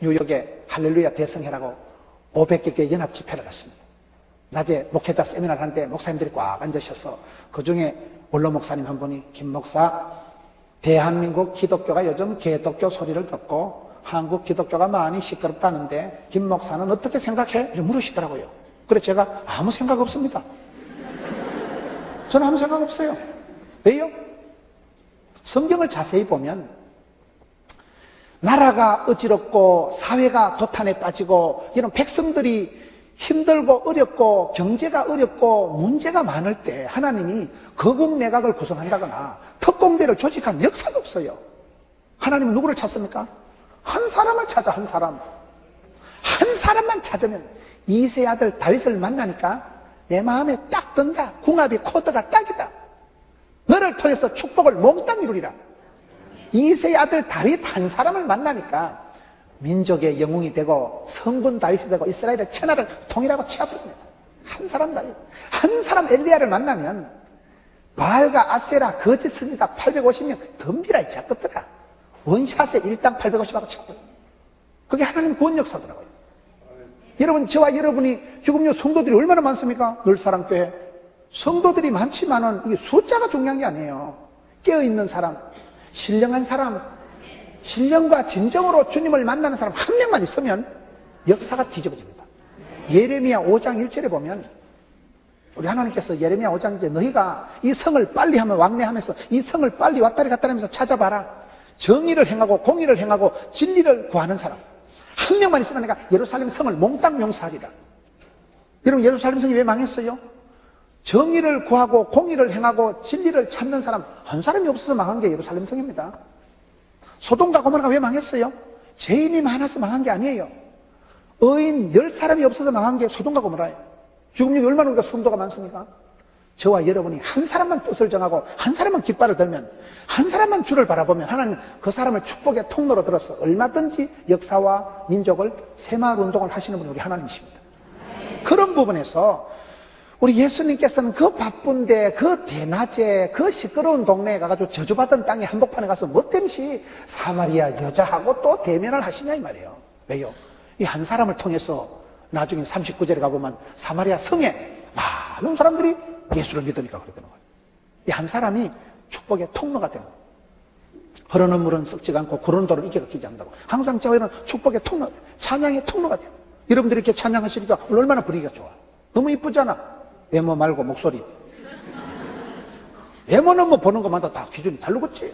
뉴욕에 할렐루야 대성회라고 500개 교회 연합 집회를 갔습니다. 낮에 목회자 세미나를 하는데 목사님들이 꽉 앉으셔서 그중에 원로 목사님 한 분이 김 목사, 대한민국 기독교가 요즘 개독교 소리를 듣고 한국 기독교가 많이 시끄럽다는데 김 목사는 어떻게 생각해? 이렇게 물으시더라고요. 그래서 제가 아무 생각 없습니다. 저는 아무 생각 없어요. 왜요? 성경을 자세히 보면 나라가 어지럽고 사회가 도탄에 빠지고 이런 백성들이 힘들고 어렵고 경제가 어렵고 문제가 많을 때 하나님이 거국내각을 구성한다거나 특공대를 조직한 역사가 없어요. 하나님은 누구를 찾습니까? 한 사람을 찾아. 한 사람만 찾으면 이세 아들 다윗을 만나니까 내 마음에 딱 든다. 궁합이 코드가 딱이다. 너를 통해서 축복을 몽땅 이루리라. 이세 아들 다윗 한 사람을 만나니까 민족의 영웅이 되고 성군 다윗이 되고 이스라엘의 천하를 통일하고 취합합니다. 한 사람 다윗, 한 사람 엘리야를 만나면 바알과 아세라 거짓 선지자 850명 덤비라 잡것더라. 원샷에 일당 850하고 잡고. 그게 하나님 구원 역사더라고요. 여러분, 저와 여러분이 지금요 성도들이 얼마나 많습니까? 늘사랑교회 성도들이 많지만은 이게 숫자가 중요한 게 아니에요. 깨어있는 사람, 신령한 사람, 신령과 진정으로 주님을 만나는 사람 한 명만 있으면 역사가 뒤집어집니다. 예레미야 5장 1절에 보면 우리 하나님께서 예레미야 5장 이제 너희가 이 성을 빨리 하면 왕래하면서 이 성을 빨리 왔다리 갔다리 하면서 찾아봐라. 정의를 행하고 공의를 행하고 진리를 구하는 사람 한 명만 있으면 내가 예루살렘 성을 몽땅 용서하리라. 여러분, 예루살렘 성이 왜 망했어요? 정의를 구하고 공의를 행하고 진리를 찾는 사람 한 사람이 없어서 망한 게 예루살렘 성입니다. 소돔과 고모라가 왜 망했어요? 죄인이 많아서 망한 게 아니에요. 의인 10사람이 없어서 망한 게 소돔과 고모라예요. 지금 여기 얼마나 우리가 성도가 많습니까? 저와 여러분이 한 사람만 뜻을 정하고 한 사람만 깃발을 들면 한 사람만 주를 바라보면 하나님은 그 사람을 축복의 통로로 들어서 얼마든지 역사와 민족을 새마을 운동을 하시는 분이 우리 하나님이십니다. 그런 부분에서 우리 예수님께서는 그 바쁜데 그 대낮에 그 시끄러운 동네에 가가지고 저주받은 땅에 한복판에 가서 뭐 때문에 사마리아 여자하고 또 대면을 하시냐 이 말이에요. 왜요? 이 한 사람을 통해서 나중에 39절에 가보면 사마리아 성에 많은 사람들이 예수를 믿으니까 그러는 거예요. 이 한 사람이 축복의 통로가 되는 거예요. 흐르는 물은 썩지가 않고 구르는 돌은 이끼가 끼지 않는다고. 항상 저희는 축복의 통로, 찬양의 통로가 돼요. 여러분들이 이렇게 찬양하시니까 얼마나 분위기가 좋아. 너무 이쁘잖아. 외모 말고 목소리. 외모는 뭐 보는 것마다 다 기준이 다르겠지.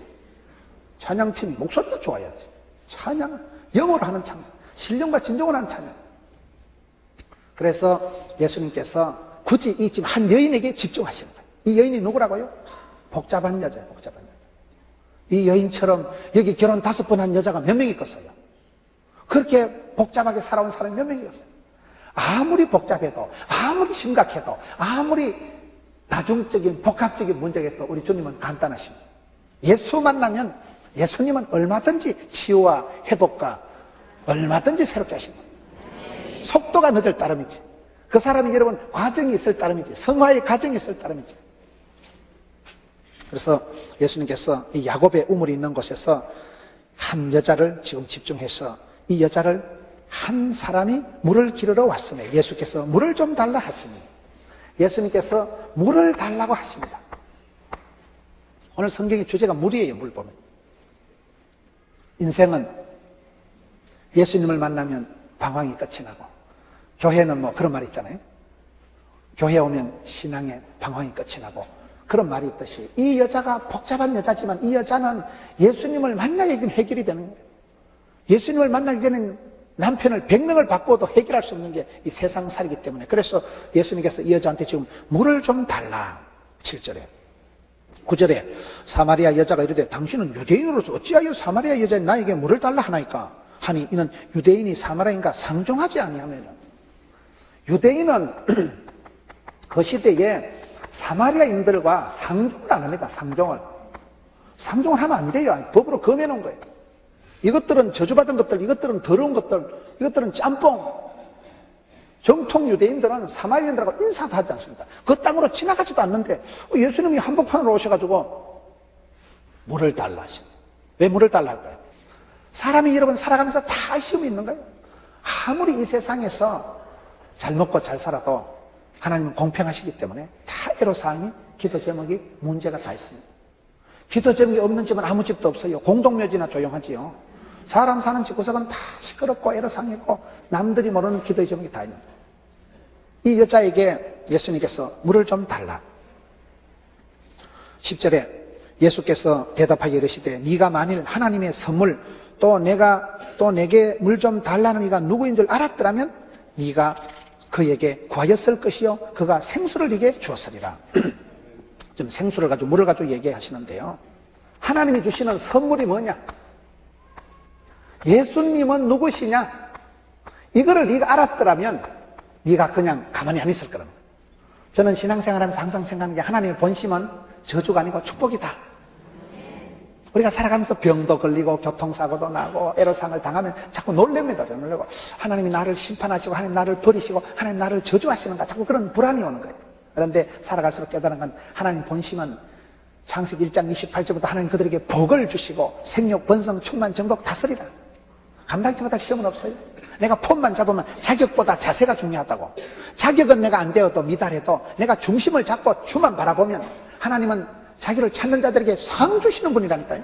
찬양팀 목소리가 좋아야지. 찬양, 영어로 하는 찬양, 신령과 진정을 하는 찬양. 그래서 예수님께서 굳이 이 지금 한 여인에게 집중하시는 거예요. 이 여인이 누구라고요? 복잡한 여자예요. 복잡한 여자. 이 여인처럼 여기 결혼 5번 한 여자가 몇 명이 있겠어요? 그렇게 복잡하게 살아온 사람이 몇 명이 있겠어요? 아무리 복잡해도, 아무리 심각해도, 아무리 다중적인 복합적인 문제가 있어도 우리 주님은 간단하십니다. 예수 만나면 예수님은 얼마든지 치유와 회복과 얼마든지 새롭게 하십니다. 속도가 늦을 따름이지. 그 사람이 여러분 과정이 있을 따름이지. 성화의 과정이 있을 따름이지. 그래서 예수님께서 이 야곱의 우물이 있는 곳에서 한 여자를 지금 집중해서 이 여자를 한 사람이 물을 기르러 왔으며 예수께서 물을 좀 달라 하시니 예수님께서 물을 달라고 하십니다. 오늘 성경의 주제가 물이에요. 물 보면 인생은 예수님을 만나면 방황이 끝이 나고 교회는 뭐 그런 말이 있잖아요. 교회 오면 신앙의 방황이 끝이 나고 그런 말이 있듯이 이 여자가 복잡한 여자지만 이 여자는 예수님을 만나게 되면 해결이 되는 거예요. 예수님을 만나기 전에는 남편을 100명을 바꿔도 해결할 수 없는 게 이 세상 살이기 때문에 그래서 예수님께서 이 여자한테 지금 물을 좀 달라. 7절에 9절에 사마리아 여자가 이르되 당신은 유대인으로서 어찌하여 사마리아 여자인 나에게 물을 달라 하나이까 하니 이는 유대인이 사마리아인과 상종하지 아니하면 유대인은 그 시대에 사마리아인들과 상종을 안 합니다. 상종을 하면 안 돼요. 법으로 금해놓은 거예요. 이것들은 저주받은 것들, 이것들은 더러운 것들, 이것들은 짬뽕. 정통 유대인들은 사마리아인들하고 인사도 하지 않습니다. 그 땅으로 지나가지도 않는데 예수님이 한복판으로 오셔가지고 물을 달라 하시는. 왜 물을 달라 할까요? 사람이 여러분 살아가면서 다 시험이 있는 거예요. 아무리 이 세상에서 잘 먹고 잘 살아도 하나님은 공평하시기 때문에 다 애로사항이, 기도 제목이 문제가 다 있습니다. 기도 제목이 없는 집은 아무 집도 없어요. 공동묘지나 조용하지요. 사람 사는 집구석은 다 시끄럽고 애로사항이 있고 남들이 모르는 기도의 제목이 다 있는 거예요. 이 여자에게 예수님께서 물을 좀 달라. 10절에 예수께서 대답하여 이르시되 네가 만일 하나님의 선물 또 내게 물 좀 달라는 이가 누구인 줄 알았더라면 네가 그에게 구하였을 것이요 그가 생수를 네게 주었으리라. 좀 생수를 가지고 물을 가지고 얘기하시는데요. 하나님이 주시는 선물이 뭐냐? 예수님은 누구시냐? 이거를 네가 알았더라면 네가 그냥 가만히 안 있을 거라는 거예요. 저는 신앙생활하면서 항상 생각하는 게 하나님의 본심은 저주가 아니고 축복이다. 우리가 살아가면서 병도 걸리고 교통사고도 나고 애로사항을 당하면 자꾸 놀랍니다. 놀라고 하나님이 나를 심판하시고 하나님 나를 버리시고 하나님 나를 저주하시는가 자꾸 그런 불안이 오는 거예요. 그런데 살아갈수록 깨달은 건 하나님 본심은 창세기 1장 28절부터 하나님 그들에게 복을 주시고 생육, 번성, 충만, 정복 다스리라. 감당치 못할 시험은 없어요. 내가 폼만 잡으면 자격보다 자세가 중요하다고. 자격은 내가 안 되어도 미달해도 내가 중심을 잡고 주만 바라보면 하나님은 자기를 찾는 자들에게 상 주시는 분이라니까요.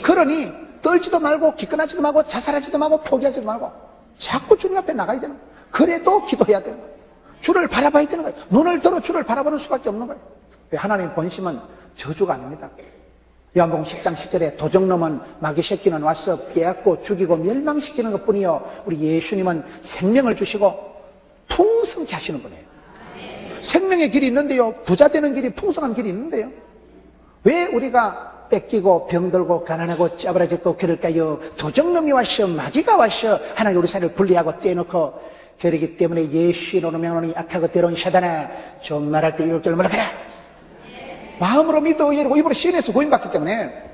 그러니 떨지도 말고 기권하지도 말고 자살하지도 말고 포기하지도 말고 자꾸 주님 앞에 나가야 되는 거예요. 그래도 기도해야 되는 거예요. 주를 바라봐야 되는 거예요. 눈을 들어 주를 바라보는 수밖에 없는 거예요. 하나님의 본심은 저주가 아닙니다. 요한복음 10장 10절에 도적놈은 마귀 새끼는 와서 빼앗고 죽이고 멸망시키는 것뿐이요 우리 예수님은 생명을 주시고 풍성케 하시는 분이에요. 생명의 길이 있는데요, 부자 되는 길이, 풍성한 길이 있는데요, 왜 우리가 뺏기고 병들고 가난하고 짜부라졌고 그럴까요? 도적놈이 와서 마귀가 와서 하나님 우리 사이를 분리하고 떼놓고 그러기 때문에 예수로 명하노니 악하고 더러운 사단아 좀 말할 때 이럴 줄 몰라가라. 마음으로 믿어 이러고 입으로 시인해서 구원받기 때문에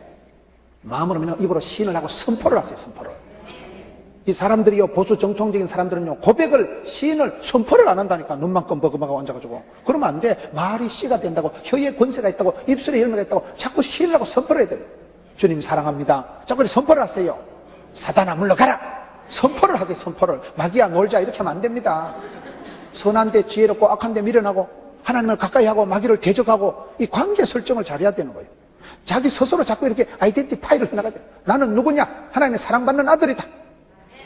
마음으로 믿어 입으로 시인을 하고 선포를 하세요. 선포를. 이 사람들이요, 보수 정통적인 사람들은요, 고백을, 시인을, 선포를 안 한다니까. 눈만 껌벅껌하고 앉아가지고. 그러면 안 돼. 말이 씨가 된다고, 혀에 권세가 있다고, 입술에 열매가 있다고, 자꾸 시인을 하고 선포를 해야 돼요. 주님 사랑합니다. 자꾸 선포를 하세요. 사단아 물러가라. 선포를 하세요. 선포를. 마귀야 놀자 이렇게 하면 안 됩니다. 선한데 지혜롭고 악한데 미련하고 하나님을 가까이 하고 마귀를 대적하고 이 관계 설정을 잘해야 되는 거예요. 자기 스스로 자꾸 이렇게 아이덴티파이를 해나가야 돼요. 나는 누구냐? 하나님의 사랑받는 아들이다.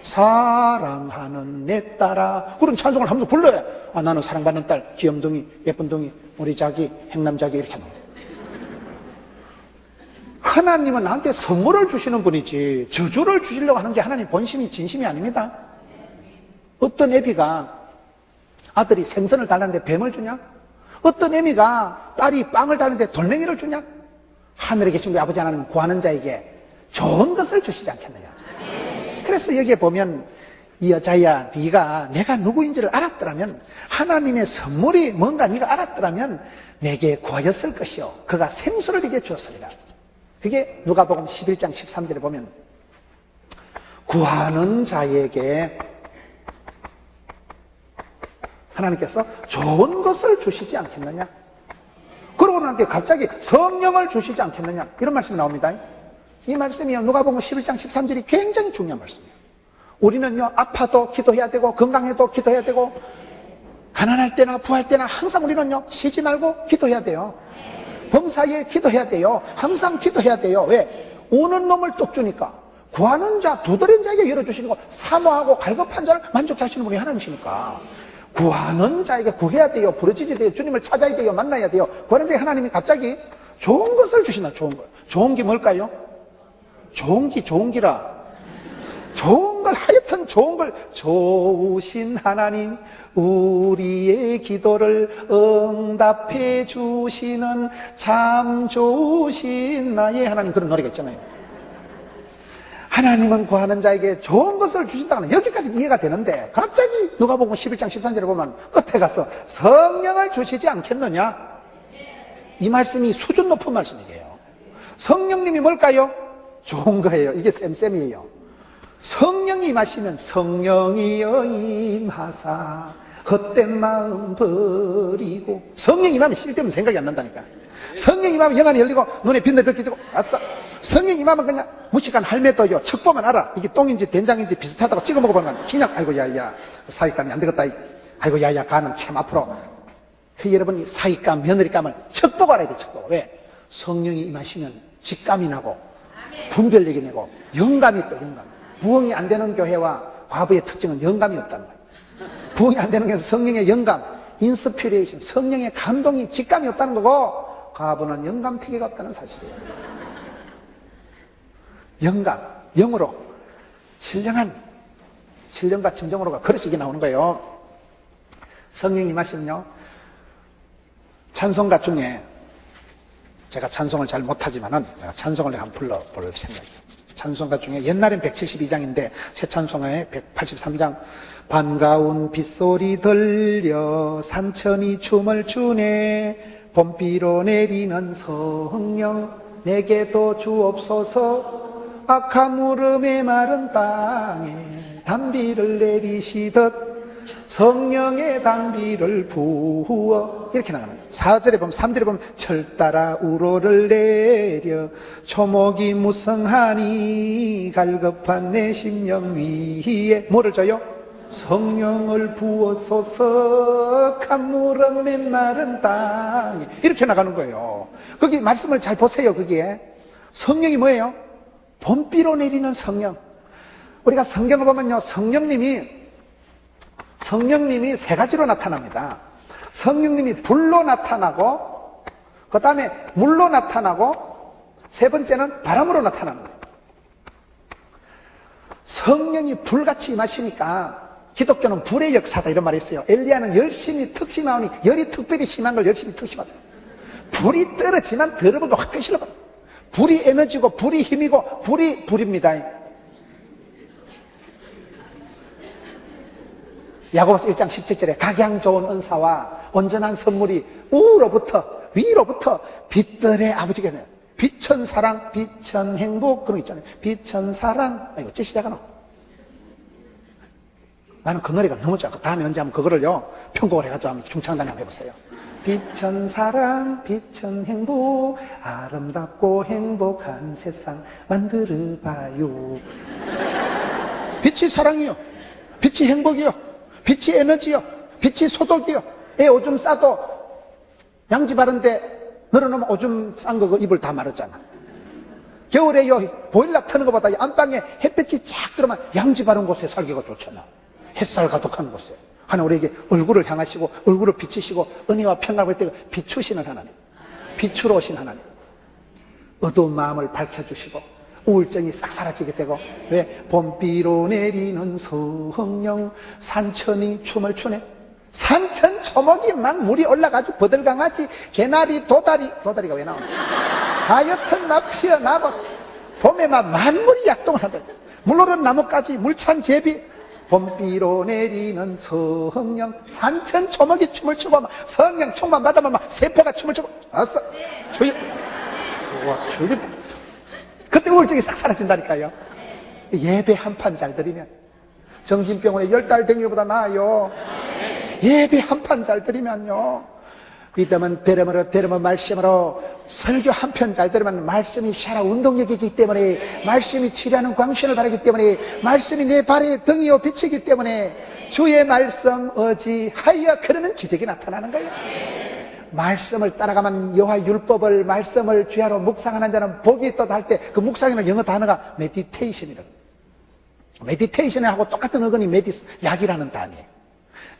사랑하는 내 딸아. 그런 찬송을 하면서 불러야, 아, 나는 사랑받는 딸, 귀염둥이, 예쁜둥이, 우리 자기, 행남자기 이렇게 합니다. 하나님은 나한테 선물을 주시는 분이지 저주를 주시려고 하는 게 하나님 본심이 진심이 아닙니다. 어떤 애비가 아들이 생선을 달라는데 뱀을 주냐? 어떤 애미가 딸이 빵을 달라는데 돌멩이를 주냐? 하늘에 계신 우리 아버지 하나님 구하는 자에게 좋은 것을 주시지 않겠느냐? 그래서 여기에 보면 이 여자야, 네가 내가 누구인지를 알았더라면, 하나님의 선물이 뭔가 네가 알았더라면 내게 구하였을 것이요 그가 생수를 네게 주었으리라. 그게 누가복음 11장 13절에 보면 구하는 자에게 하나님께서 좋은 것을 주시지 않겠느냐? 그러고 나한테 갑자기 성령을 주시지 않겠느냐? 이런 말씀이 나옵니다. 이 말씀이요, 누가복음 11장 13절이 굉장히 중요한 말씀이에요. 우리는요, 아파도 기도해야 되고 건강해도 기도해야 되고 가난할 때나 부할 때나 항상 우리는요, 쉬지 말고 기도해야 돼요. 범사에 기도해야 돼요. 항상 기도해야 돼요. 왜? 오는 놈을 떡 주니까. 구하는 자, 두드린 자에게 열어주시는 거, 사모하고 갈급한 자를 만족해 하시는 분이 하나님이시니까 구하는 자에게 구해야 돼요. 부르짖어야 돼요. 주님을 찾아야 돼요. 만나야 돼요. 그런데 하나님이 갑자기 좋은 것을 주신다. 좋은 것. 좋은 게 뭘까요? 좋은 기라. 좋은 걸, 하여튼 좋은 걸, 좋으신 하나님, 우리의 기도를 응답해 주시는 참 좋으신 나의 하나님. 그런 노래가 있잖아요. 하나님은 구하는 자에게 좋은 것을 주신다는, 여기까지 이해가 되는데 갑자기 누가복음 11장 13절에 보면 끝에 가서 성령을 주시지 않겠느냐? 이 말씀이 수준 높은 말씀이에요. 성령님이 뭘까요? 좋은 거예요. 이게 쌤쌤이에요. 성령이 임하시면 성령이여 임하사 헛된 마음 버리고, 성령이 임하면 쓸데없는 생각이 안 난다니까. 성령이 임하면 영안이 열리고 눈에 빛을 밝혀지고, 아싸 성령 임하면 그냥 무식한 할매도요. 척 보면 알아. 이게 똥인지 된장인지 비슷하다고 찍어 먹어보면 그냥 아이고 야야 사윗감이 안 되겠다. 아이고 야야 가는 참 앞으로. 그 여러분이 사윗감 며느리감을 척 보고 알아야 돼. 척 보고. 왜? 성령이 임하시면 직감이 나고 분별력이 내고 영감이 또 영감. 부흥이 안 되는 교회와 과부의 특징은 영감이 없다는 거예요. 부흥이 안 되는 교회는 성령의 영감, 인스피레이션, 성령의 감동이 직감이 없다는 거고, 과부는 영감 피기가 없다는 사실이에요. 영감, 영으로 신령한 신령과 진정으로가 그릇이 나오는 거예요. 성령이 임하시면요, 찬송가 중에 제가 찬송을 잘 못하지만은 제가 찬송을 한번 불러볼 생각이에요. 찬송가 중에 옛날엔 172장인데 새 찬송가에 183장. 반가운 빗소리 들려 산천이 춤을 추네. 봄비로 내리는 성령 내게도 주옵소서. 악한 무름의 마른 땅에 단비를 내리시듯 성령의 단비를 부어. 이렇게 나가는 거예요. 4절에 보면, 3절에 보면 철 따라 우로를 내려 초목이 무성하니 갈급한 내 심령 위에 뭐를 줘요? 성령을 부어소서. 간무름 메마른 땅에. 이렇게 나가는 거예요. 거기 말씀을 잘 보세요. 거기에 성령이 뭐예요? 봄비로 내리는 성령. 우리가 성경을 보면요, 성령님이 세 가지로 나타납니다. 성령님이 불로 나타나고, 그 다음에 물로 나타나고, 세 번째는 바람으로 나타나는 거예요. 성령이 불같이 임하시니까 기독교는 불의 역사다 이런 말이 있어요. 엘리야는 열심히 특심하오니 열이 특별히 심한 걸 열심히 특심하다. 불이 떨어지면 더러운 거 확 끄실러버. 불이 에너지고 불이 힘이고 불이 불입니다. 야고보서 1장 17절에 각양 좋은 은사와 온전한 선물이 위로부터 빛들의 아버지께 내요. 빛천 사랑, 빛천 행복, 그런 거 있잖아요. 빛천 사랑. 이거 어째 시작하노? 나는 그 노래가 너무 좋아. 다음에 언제 한번 그거를요, 편곡을 해가지고 한번 중창단에 한번 해보세요. 빛천 사랑, 빛천 행복, 아름답고 행복한 세상 만들어봐요. 빛이 사랑이요. 빛이 행복이요. 빛이 에너지요. 빛이 소독이요. 애 오줌 싸도 양지 바른데 널어놓으면 오줌 싼 거 그 이불 다 마르잖아. 겨울에요, 보일러 트는 것보다 안방에 햇빛이 쫙 들어오면 양지 바른 곳에 살기가 좋잖아. 햇살 가득한 곳에. 하나님 우리에게 얼굴을 향하시고 얼굴을 비치시고 은혜와 평강을 때 비추시는 하나님, 비추러 오신 하나님, 어두운 마음을 밝혀주시고 우울증이 싹 사라지게 되고. 왜? 봄비로 내리는 성령 산천이 춤을 추네. 산천 초목이 막 물이 올라가지고 버들강아지, 개나리, 도다리가 왜 나오나? 하여튼 나 피어나고 봄에 막 만물이 약동을 한다. 물오른 나무까지 물찬 제비. 봄비로 내리는 성령 산천 초목이 춤을 추고 막 성령 충만 받으면 막 세포가 춤을 추고. 아싸 주여. 와 주겠다. 그때 우울증이 싹 사라진다니까요. 예배 한 판 잘 드리면 정신병원에 10달 댕기보다 나아요. 예배 한 판 잘 드리면요, 믿으면 들으면 말씀으로 설교 한 편 잘 들으면 말씀이 살아 운동력이 있기 때문에, 말씀이 치료하는 광신을 바라기 때문에, 말씀이 내 발에 등이요 빛이기 때문에 주의 말씀 의지하여 그러는 기적이 나타나는 거예요. 말씀을 따라가면 여호와 율법을 말씀을 주야로 묵상하는 자는 복이 있다 할 때 그 묵상이라는 영어 단어가 메디테이션이라고. 메디테이션하고 똑같은 어근이 약이라는 단어예요.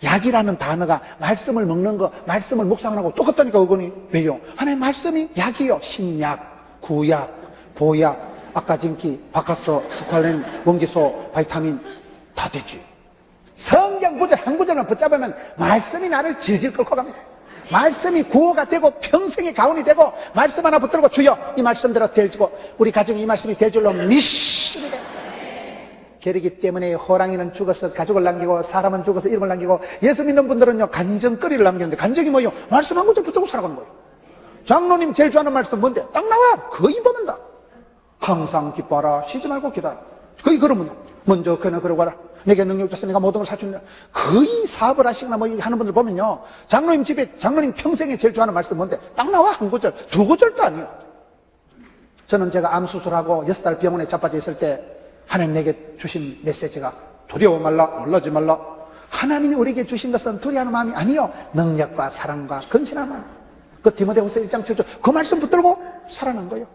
약이라는 단어가 말씀을 먹는 거, 말씀을 묵상하고 똑같다니까 어근이. 왜요? 하나님 말씀이 약이요. 신약, 구약, 보약, 아까진기, 바카스, 스칼렌, 원기소, 바이타민 다 되지. 성경 구절 한 구절만 붙잡으면 말씀이 나를 질질 끌고 갑니다. 말씀이 구호가 되고 평생의 가온이 되고, 말씀 하나 붙들고 주여 이 말씀대로 될 줄고 우리 가정에 이 말씀이 될 줄로 믿습니다. 게르기 때문에 호랑이는 죽어서 가족을 남기고 사람은 죽어서 이름을 남기고, 예수 믿는 분들은요 간정거리를 남기는데, 간정이 뭐예요? 말씀 한 구절 붙들고 살아가는 거예요. 장로님 제일 좋아하는 말씀 뭔데? 딱 나와. 거의 보는다. 항상 기뻐하라, 쉬지 말고 기다려. 거의 그러면 먼저 그나 그러고 하라. 내게 능력 줘서 내가 모든 걸 사준다. 거의 사업을 하시거나 뭐 하는 분들 보면요, 장로님 집에 장로님 평생에 제일 좋아하는 말씀 뭔데? 딱 나와. 한 구절, 두 구절도 아니에요. 저는 제가 암 수술하고 6달 병원에 자빠져 있을 때 하나님 내게 주신 메시지가 두려워 말라, 놀라지 말라. 하나님이 우리에게 주신 것은 두려워하는 마음이 아니요, 능력과 사랑과 근신한 마음. 그 디모데후서 1장 7절 그 말씀 붙들고 살아난 거예요.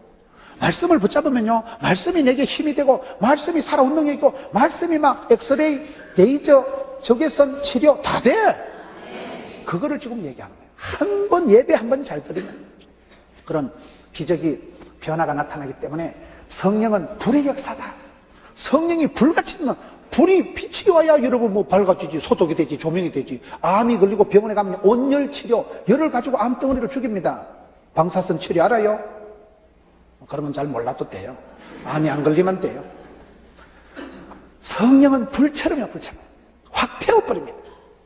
말씀을 붙잡으면요, 말씀이 내게 힘이 되고, 말씀이 살아온 능력이 있고, 말씀이 막 엑스레이, 레이저, 적외선 치료 다 돼. 그거를 지금 얘기하는 거예요. 한 번 예배 한 번 잘 드리면 그런 기적이 변화가 나타나기 때문에 성령은 불의 역사다. 성령이 불같이 면 불이 빛이 와야 여러분 뭐 밝아지지, 소독이 되지, 조명이 되지. 암이 걸리고 병원에 가면 온열 치료, 열을 가지고 암덩어리를 죽입니다. 방사선 치료 알아요? 그러면 잘 몰라도 돼요. 암이 안 걸리면 돼요. 성령은 불처럼이요, 불처럼. 확 태워버립니다.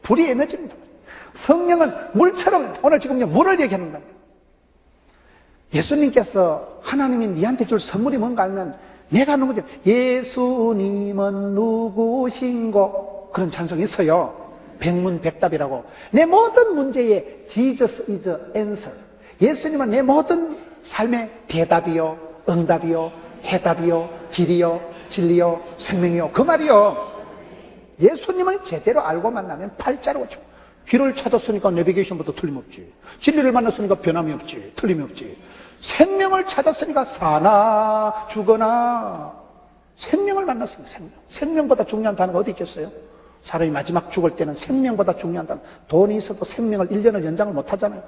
불이 에너지입니다. 성령은 물처럼, 오늘 지금 물을 얘기하는 겁니다. 예수님께서 하나님이 니한테 줄 선물이 뭔가 알면 내가 누구죠? 예수님은 누구신고? 그런 찬송이 있어요. 백문백답이라고. 내 모든 문제에 Jesus is the answer. 예수님은 내 모든 삶의 대답이요, 응답이요, 해답이요, 길이요, 진리요, 생명이요. 그 말이요. 예수님을 제대로 알고 만나면 팔자로 쳐. 길을 찾았으니까 내비게이션부터 틀림없지. 진리를 만났으니까 변함이 없지. 틀림이 없지. 생명을 찾았으니까 사나 죽거나. 생명을 만났으니까 생명. 생명보다 중요한 단어가 어디 있겠어요? 사람이 마지막 죽을 때는 생명보다 중요한 단어. 돈이 있어도 생명을 1년을 연장을 못 하잖아요.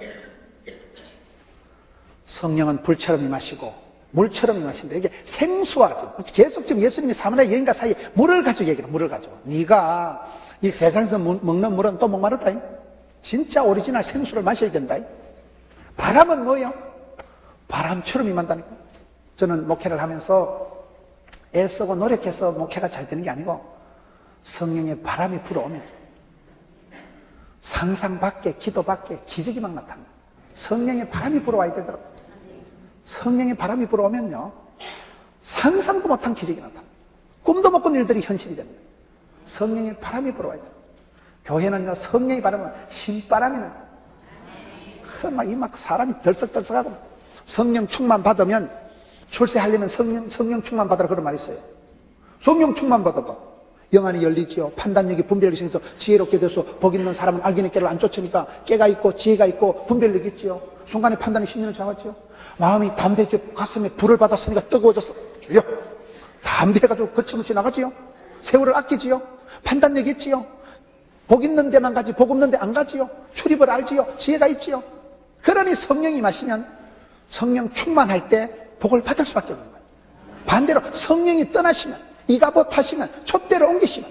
성령은 불처럼 임하시고 물처럼 임하신다. 이게 생수하죠. 계속 지금 예수님이 사마리아 여인과 사이에 물을 가지고 얘기해요. 물을 가지고. 네가 이 세상에서 먹는 물은 또 목마르다. 진짜 오리지널 생수를 마셔야 된다. 바람은 뭐예요? 바람처럼 임한다니까. 저는 목회를 하면서 애쓰고 노력해서 목회가 잘 되는 게 아니고 성령의 바람이 불어오면 상상 밖에, 기도 밖에 기적이 막 나타납니다. 성령의 바람이 불어와야 되더라고요. 성령의 바람이 불어오면요, 상상도 못한 기적이 나타납니다. 꿈도 못 꾼 일들이 현실이 됩니다. 성령의 바람이 불어와야 돼요. 교회는요, 성령의 바람은 신바람이 나요. 막 사람이 덜썩덜썩하고, 성령 충만 받으면, 출세하려면 성령 충만 받으라 그런 말이 있어요. 성령 충만 받아봐. 영안이 열리지요. 판단력이 분별력이 생겨서 지혜롭게 돼서 복 있는 사람은 악인의 깨를 안 쫓으니까 깨가 있고 지혜가 있고 분별력이 있지요. 순간에 판단이 심리를 잡았지요. 마음이 담대해져 가슴에 불을 받았으니까 뜨거워졌어. 주여. 담대해가지고 거침없이 나가지요. 세월을 아끼지요. 판단력이 있지요. 복 있는 데만 가지 복 없는 데 안 가지요. 출입을 알지요. 지혜가 있지요. 그러니 성령이 마시면 성령 충만할 때 복을 받을 수밖에 없는 거예요. 반대로 성령이 떠나시면 이가봇 하시면 촛대를 옮기시면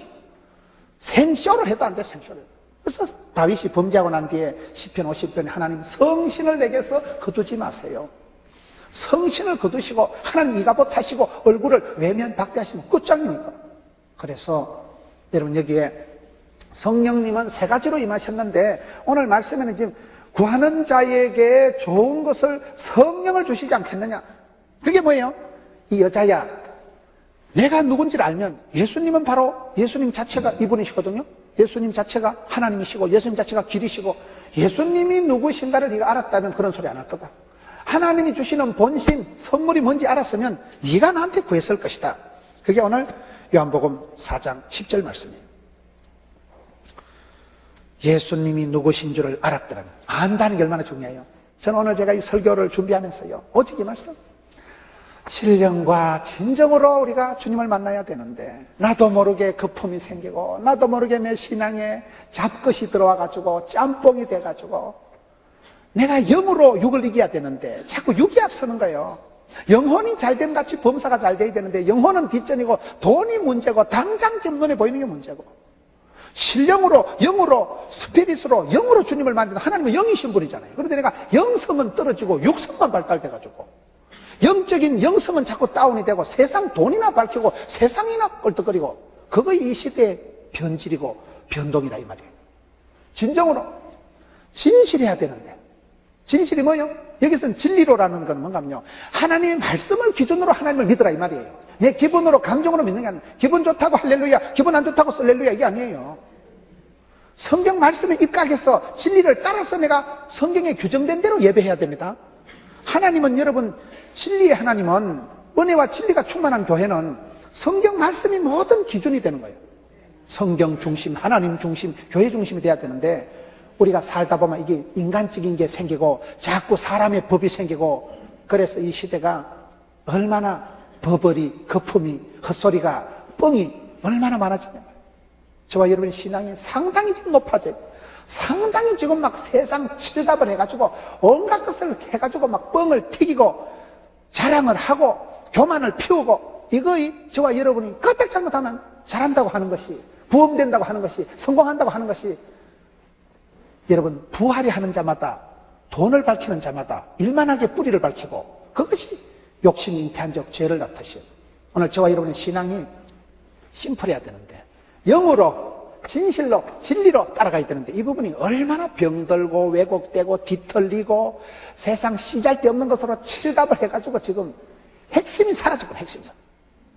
생쇼를 해도 안 돼. 생쇼를. 그래서 다윗이 범죄하고 난 뒤에 시편 50편에 하나님 성신을 내게서 거두지 마세요. 성신을 거두시고 하나님 이가봇 하시고 얼굴을 외면 박대하시면 끝장이니까. 그래서 여러분 여기에 성령님은 세 가지로 임하셨는데 오늘 말씀에는 지금 구하는 자에게 좋은 것을 성령을 주시지 않겠느냐. 그게 뭐예요? 이 여자야, 내가 누군지를 알면 예수님은 바로 예수님 자체가 이분이시거든요. 예수님 자체가 하나님이시고 예수님 자체가 길이시고 예수님이 누구신가를 네가 알았다면 그런 소리 안 할 거다. 하나님이 주시는 본심, 선물이 뭔지 알았으면 네가 나한테 구했을 것이다. 그게 오늘 요한복음 4장 10절 말씀이에요. 예수님이 누구신 줄을 알았더라면, 안다는 게 얼마나 중요해요. 저는 오늘 제가 이 설교를 준비하면서요, 오직 이 말씀, 신령과 진정으로 우리가 주님을 만나야 되는데 나도 모르게 거품이 생기고 나도 모르게 내 신앙에 잡것이 들어와가지고 짬뽕이 돼가지고 내가 영으로 육을 이겨야 되는데 자꾸 육이 앞서는 거예요. 영혼이 잘됨 같이 범사가 잘 돼야 되는데 영혼은 뒷전이고 돈이 문제고 당장 지금 눈에 보이는 게 문제고, 신령으로, 영으로, 스피릿으로, 영으로 주님을 만드는 하나님은 영이신 분이잖아요. 그런데 내가 영성은 떨어지고 육성만 발달돼가지고 영적인 영성은 자꾸 다운이 되고 세상 돈이나 밝히고 세상이나 껄떡거리고, 그거 이 시대의 변질이고 변동이다 이 말이에요. 진정으로 진실해야 되는데, 진실이 뭐예요? 여기서는 진리로라는 건 뭔가요? 하나님의 말씀을 기준으로 하나님을 믿으라 이 말이에요. 내 기분으로 감정으로 믿는 게 아니에요. 기분 좋다고 할렐루야, 기분 안 좋다고 쓸렐루야, 이게 아니에요. 성경 말씀에 입각해서 진리를 따라서 내가 성경에 규정된 대로 예배해야 됩니다. 하나님은 여러분 진리의 하나님은, 은혜와 진리가 충만한 교회는 성경 말씀이 모든 기준이 되는 거예요. 성경 중심, 하나님 중심, 교회 중심이 돼야 되는데, 우리가 살다 보면 이게 인간적인 게 생기고 자꾸 사람의 법이 생기고, 그래서 이 시대가 얼마나 버버리, 거품이, 헛소리가, 뻥이 얼마나 많아지냐. 저와 여러분의 신앙이 상당히 지금 높아져요. 상당히 지금 막 세상 칠갑을 해가지고 온갖 것을 해가지고 막 뻥을 튀기고 자랑을 하고 교만을 피우고, 이거이 저와 여러분이 그때 잘못하면 잘한다고 하는 것이, 부흥된다고 하는 것이, 성공한다고 하는 것이, 여러분 부활이 하는 자마다, 돈을 밝히는 자마다 일만하게 뿌리를 밝히고, 그것이 욕심 잉태한 적 죄를 나타셔요. 오늘 저와 여러분의 신앙이 심플해야 되는데, 영으로 진실로 진리로 따라가야 되는데, 이 부분이 얼마나 병들고 왜곡되고 뒤틀리고 세상 씨잘데없는 것으로 칠갑을 해가지고 지금 핵심이 사라지고, 핵심이 사라져.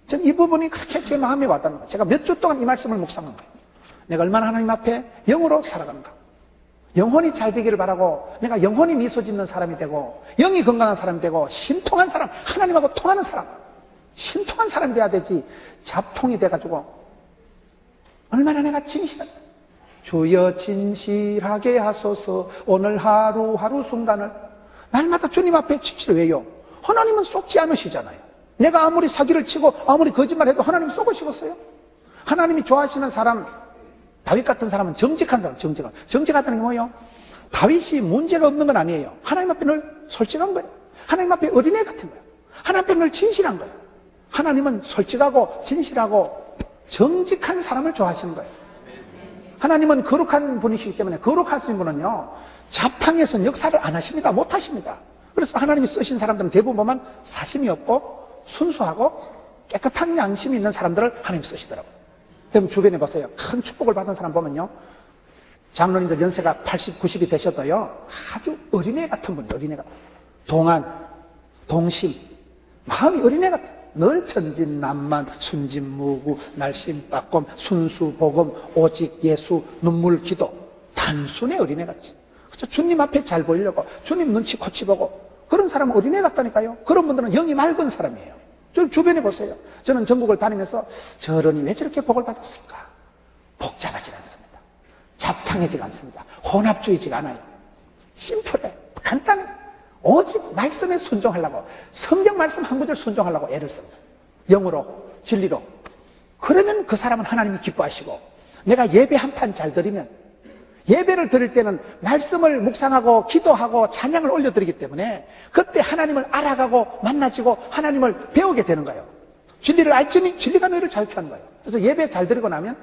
저는 이 부분이 그렇게 제 마음에 와닿는 거예요. 제가 몇 주 동안 이 말씀을 묵상한 거예요. 내가 얼마나 하나님 앞에 영으로 살아가는가, 영혼이 잘 되기를 바라고, 내가 영혼이 미소 짓는 사람이 되고, 영이 건강한 사람이 되고, 신통한 사람, 하나님하고 통하는 사람, 신통한 사람이 돼야 되지, 잡통이 돼가지고 얼마나 내가 진실한, 주여 진실하게 하소서, 오늘 하루하루 순간을 날마다 주님 앞에 진실. 왜요? 하나님은 속지 않으시잖아요. 내가 아무리 사기를 치고 아무리 거짓말해도 하나님 쏘으시겠어요? 하나님이 좋아하시는 사람, 다윗 같은 사람은 정직한 사람, 정직하다는 게 뭐예요? 다윗이 문제가 없는 건 아니에요. 하나님 앞에 늘 솔직한 거예요. 하나님 앞에 어린애 같은 거예요. 하나님 앞에 늘 진실한 거예요. 하나님은 솔직하고 진실하고 정직한 사람을 좋아하시는 거예요. 하나님은 거룩한 분이시기 때문에, 거룩하신 분은요, 잡탕에서는 역사를 안 하십니다. 못 하십니다. 그래서 하나님이 쓰신 사람들은 대부분 보면 사심이 없고 순수하고 깨끗한 양심이 있는 사람들을 하나님 쓰시더라고요. 그럼 주변에 보세요. 큰 축복을 받은 사람 보면요, 장로님들 연세가 80, 90이 되셔도요, 아주 어린애 같은 분이에요. 어린애 같은. 동안, 동심, 마음이 어린애 같아. 늘 천진난만, 순진무구, 날씬빠꼼, 순수복음, 오직 예수, 눈물 기도. 단순히 어린애 같지. 그렇죠? 주님 앞에 잘 보이려고, 주님 눈치 코치 보고, 그런 사람은 어린애 같다니까요. 그런 분들은 영이 맑은 사람이에요. 좀 주변에 보세요. 저는 전국을 다니면서 저런이 왜 저렇게 복을 받았을까? 복잡하지 않습니다. 잡탕해지가 않습니다. 혼합주의지가 않아요. 심플해. 간단해. 오직 말씀에 순종하려고, 성경 말씀 한 구절 순종하려고 애를 씁니다. 영으로, 진리로. 그러면 그 사람은 하나님이 기뻐하시고, 내가 예배 한 판 잘 드리면, 예배를 드릴 때는 말씀을 묵상하고 기도하고 찬양을 올려드리기 때문에 그때 하나님을 알아가고 만나지고 하나님을 배우게 되는 거예요. 진리를 알지니 진리가 너희를 자유케 하는 거예요. 그래서 예배 잘 드리고 나면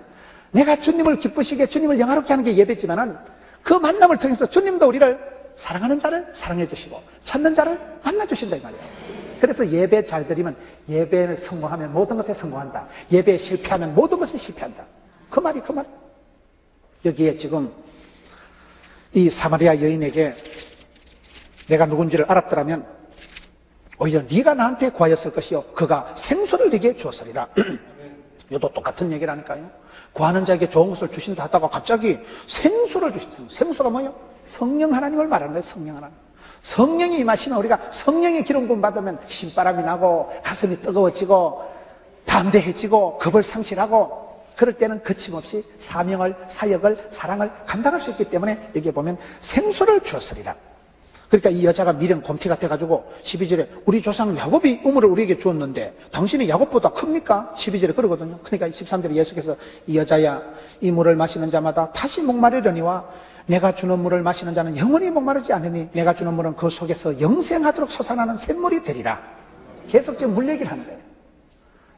내가 주님을 기쁘시게, 주님을 영화롭게 하는 게 예배지만은, 그 만남을 통해서 주님도 우리를 사랑하는 자를 사랑해 주시고 찾는 자를 만나 주신다, 이 말이에요. 그래서 예배 잘 드리면, 예배를 성공하면 모든 것에 성공한다, 예배에 실패하면 모든 것에 실패한다. 그 말이. 여기에 지금 이 사마리아 여인에게 내가 누군지를 알았더라면 오히려 네가 나한테 구하였을 것이요 그가 생수를 네게 주었으리라. 이것도 똑같은 얘기라니까요. 구하는 자에게 좋은 것을 주신다 하다가 갑자기 생수를 주신다. 생수가 뭐예요? 성령 하나님을 말하는 거예요. 성령 하나님. 성령이 임하시면, 우리가 성령의 기름 부음 받으면 신바람이 나고 가슴이 뜨거워지고 담대해지고 겁을 상실하고, 그럴 때는 거침없이 사명을, 사역을, 사랑을 감당할 수 있기 때문에 여기에 보면 생수를 주었으리라. 그러니까 이 여자가 미련 곰티가 돼가지고 12절에 우리 조상 야곱이 우물을 우리에게 주었는데 당신이 야곱보다 큽니까? 12절에 그러거든요. 그러니까 13절에 예수께서 이 여자야, 이 물을 마시는 자마다 다시 목마르려니와 내가 주는 물을 마시는 자는 영원히 목마르지 않으니 내가 주는 물은 그 속에서 영생하도록 솟아나는 샘물이 되리라. 계속 지금 물 얘기를 하는 거예요.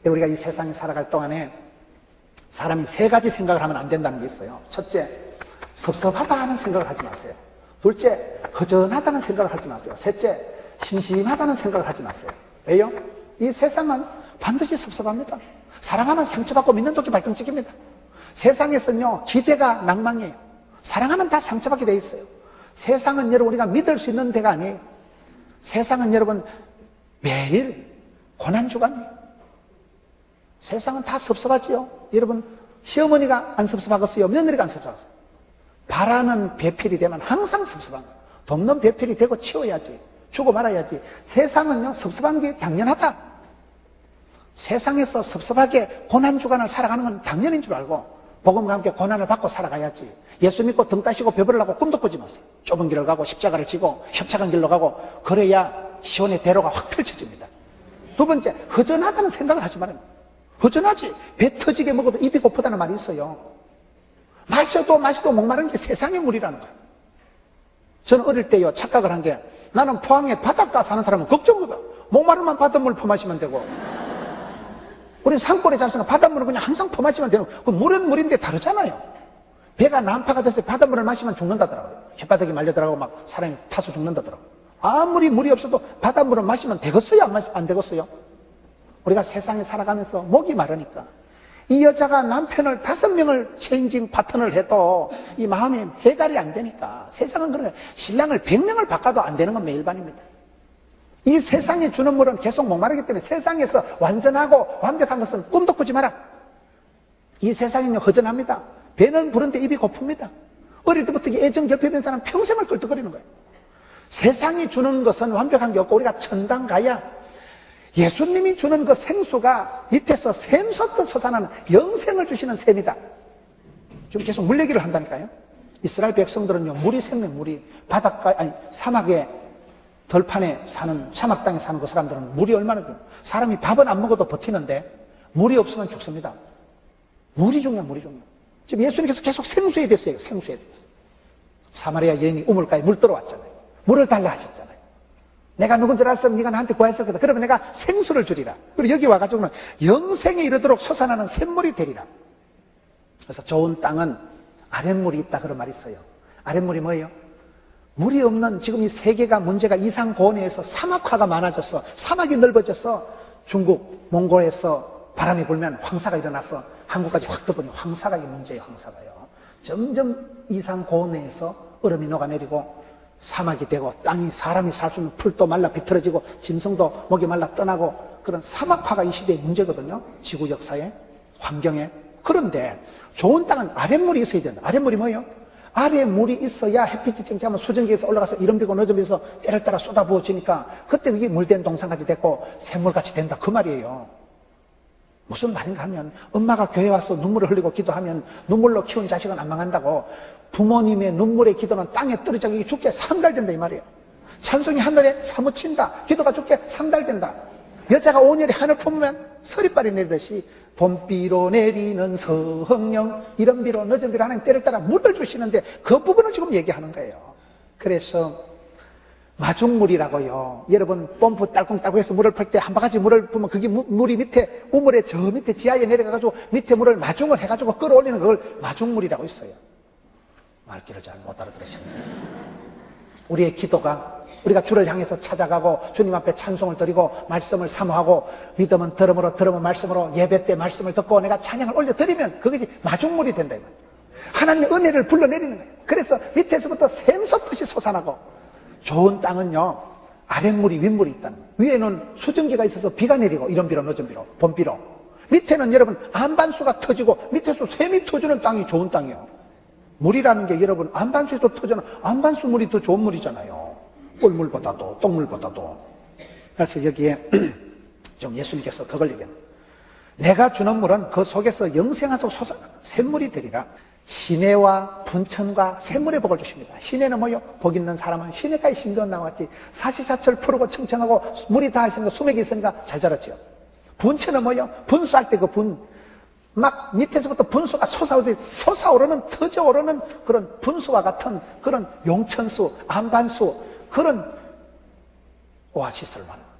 우리가 이 세상에 살아갈 동안에 사람이 세 가지 생각을 하면 안 된다는 게 있어요. 첫째, 섭섭하다는 생각을 하지 마세요. 둘째, 허전하다는 생각을 하지 마세요. 셋째, 심심하다는 생각을 하지 마세요. 왜요? 이 세상은 반드시 섭섭합니다. 사랑하면 상처받고 믿는 도끼 발등 찍힙니다. 세상에서는요, 기대가 낭망이에요. 사랑하면 다 상처받게 돼 있어요. 세상은 여러분 우리가 믿을 수 있는 데가 아니에요. 세상은 여러분 매일 고난주간이에요. 세상은 다 섭섭하지요. 여러분, 시어머니가 안 섭섭하겠어요? 며느리가 안 섭섭하겠어요? 바라는 배필이 되면 항상 섭섭한 거예요. 돕는 배필이 되고 치워야지. 죽어 말아야지. 세상은요, 섭섭한 게 당연하다. 세상에서 섭섭하게 고난주간을 살아가는 건 당연인 줄 알고 복음과 함께 고난을 받고 살아가야지. 예수 믿고 등 따시고 배부르려고 꿈도 꾸지 마세요. 좁은 길을 가고 십자가를 지고 협착한 길로 가고, 그래야 시온의 대로가 확 펼쳐집니다. 두 번째, 허전하다는 생각을 하지 말아요. 허전하지. 배 터지게 먹어도 입이 고프다는 말이 있어요. 마셔도 목마른 게 세상의 물이라는 거예요. 저는 어릴 때요, 착각을 한 게, 나는 포항에 바닷가 사는 사람은 걱정거든. 목마르면 바닷물 퍼마시면 되고, 우리는 산골에 자랐으니까 바닷물은 그냥 항상 퍼마시면 되는 거예요. 그 물은 물인데 다르잖아요. 배가 난파가 됐을 때 바닷물을 마시면 죽는다더라고요. 혓바닥이 말려 들어가고 막 사람이 타서 죽는다더라고요. 아무리 물이 없어도 바닷물을 마시면 되겠어요? 안 되겠어요? 우리가 세상에 살아가면서 목이 마르니까, 이 여자가 남편을 5명을 체인징 파트너를 해도 이 마음이 해결이 안 되니까, 세상은 그런 거예요. 신랑을 100명을 바꿔도 안 되는 건 매일반입니다. 이 세상에 주는 물은 계속 목마르기 때문에 세상에서 완전하고 완벽한 것은 꿈도 꾸지 마라. 이 세상은 허전합니다. 배는 부른데 입이 고픕니다. 어릴 때부터 애정 결핍인 사람 평생을 끌떡거리는 거예요. 세상이 주는 것은 완벽한 게 없고, 우리가 천당 가야 예수님이 주는 그 생수가 밑에서 샘솟듯 솟아나는 영생을 주시는 셈이다. 지금 계속 물 얘기를 한다니까요. 이스라엘 백성들은요, 물이 생명, 물이 바닷가, 사막에 덜판에 사는, 사막 땅에 사는 그 사람들은 물이 얼마나 중요해요. 사람이 밥은 안 먹어도 버티는데 물이 없으면 죽습니다. 물이 중요해요, 물이 중요해요. 지금 예수님께서 계속 생수에 됐어요, 생수에 됐어요. 사마리아 여인이 우물가에 물 들어왔잖아요. 물을 달라 하셨잖아요. 내가 누군 줄 알았으면 네가 나한테 구했을 거다. 그러면 내가 생수를 주리라. 그리고 여기 와가지고는 영생에 이르도록 솟아나는 샘물이 되리라. 그래서 좋은 땅은 아랫물이 있다, 그런 말이 있어요. 아랫물이 뭐예요? 물이 없는, 지금 이 세계가 문제가 이상고온에서 사막화가 많아졌어. 사막이 넓어져서 중국, 몽골에서 바람이 불면 황사가 일어나서 한국까지 확 덮어진 황사가 이 문제예요, 황사가요. 점점 이상고온에서 얼음이 녹아내리고 사막이 되고, 땅이, 사람이 살 수 있는 풀도 말라 비틀어지고 짐승도 목이 말라 떠나고, 그런 사막화가 이 시대의 문제거든요. 지구 역사에, 환경에. 그런데 좋은 땅은 아랫물이 있어야 된다. 아랫물이 뭐예요? 아래 물이 있어야 햇빛이 쨍쨍하면 수증기에서 올라가서 이른비고 너저비서 때를 따라 쏟아부어지니까 그때 그게 물된 동산같이 됐고 샘물같이 된다, 그 말이에요. 무슨 말인가 하면, 엄마가 교회 와서 눈물을 흘리고 기도하면 눈물로 키운 자식은 안 망한다고, 부모님의 눈물의 기도는 땅에 떨어져 죽게 상달된다, 이 말이에요. 찬송이 하늘에 사무친다, 기도가 죽게 상달된다. 여자가 온열히 하늘 품으면 서리빨이 내리듯이 봄비로 내리는 성령, 이런 비로 늦은 비로 하나님 때를 따라 물을 주시는데 그 부분을 지금 얘기하는 거예요. 그래서 마중물이라고요. 여러분 펌프 딸콩딸콩해서 물을 풀 때 한 바가지 물을 부으면 그게 물이 밑에 우물에 저 밑에 지하에 내려가가지고 밑에 물을 마중을 해가지고 끌어올리는 그걸 마중물이라고 있어요. 말귀를 잘 못 알아들으십니다. 우리의 기도가, 우리가 주를 향해서 찾아가고 주님 앞에 찬송을 드리고 말씀을 사모하고, 믿음은 들음으로, 들음은 말씀으로, 예배 때 말씀을 듣고 내가 찬양을 올려드리면 그것이 마중물이 된다, 이 말이에요. 하나님의 은혜를 불러내리는 거예요. 그래서 밑에서부터 샘솟듯이 솟아나고, 좋은 땅은요 아랫물이 윗물이 있다는 거예요. 위에는 수증기가 있어서 비가 내리고, 이런 비로 늦은 비로 봄비로, 밑에는 여러분 안반수가 터지고 밑에서 샘이 터지는 땅이 좋은 땅이에요. 물이라는 게 여러분 안반수에도 터지는, 안반수 물이 더 좋은 물이잖아요. 꿀물보다도 똥물보다도. 그래서 여기에 좀 예수님께서 그걸 얘기합니다. 내가 주는 물은 그 속에서 영생하도록 솟아나는 샘물이 되리라. 시내와 분천과 샘물의 복을 주십니다. 시내는 뭐요? 복 있는 사람은 시내가에 심겨 나왔지. 사시사철 푸르고 청청하고 물이 다 있으니까 수맥이 있으니까 잘 자랐죠. 분천은 뭐요? 분수할 때 그 막 밑에서부터 분수가 솟아오르는, 터져오르는 그런 분수와 같은 그런 용천수, 안반수, 그런 오아시스를 말합니다.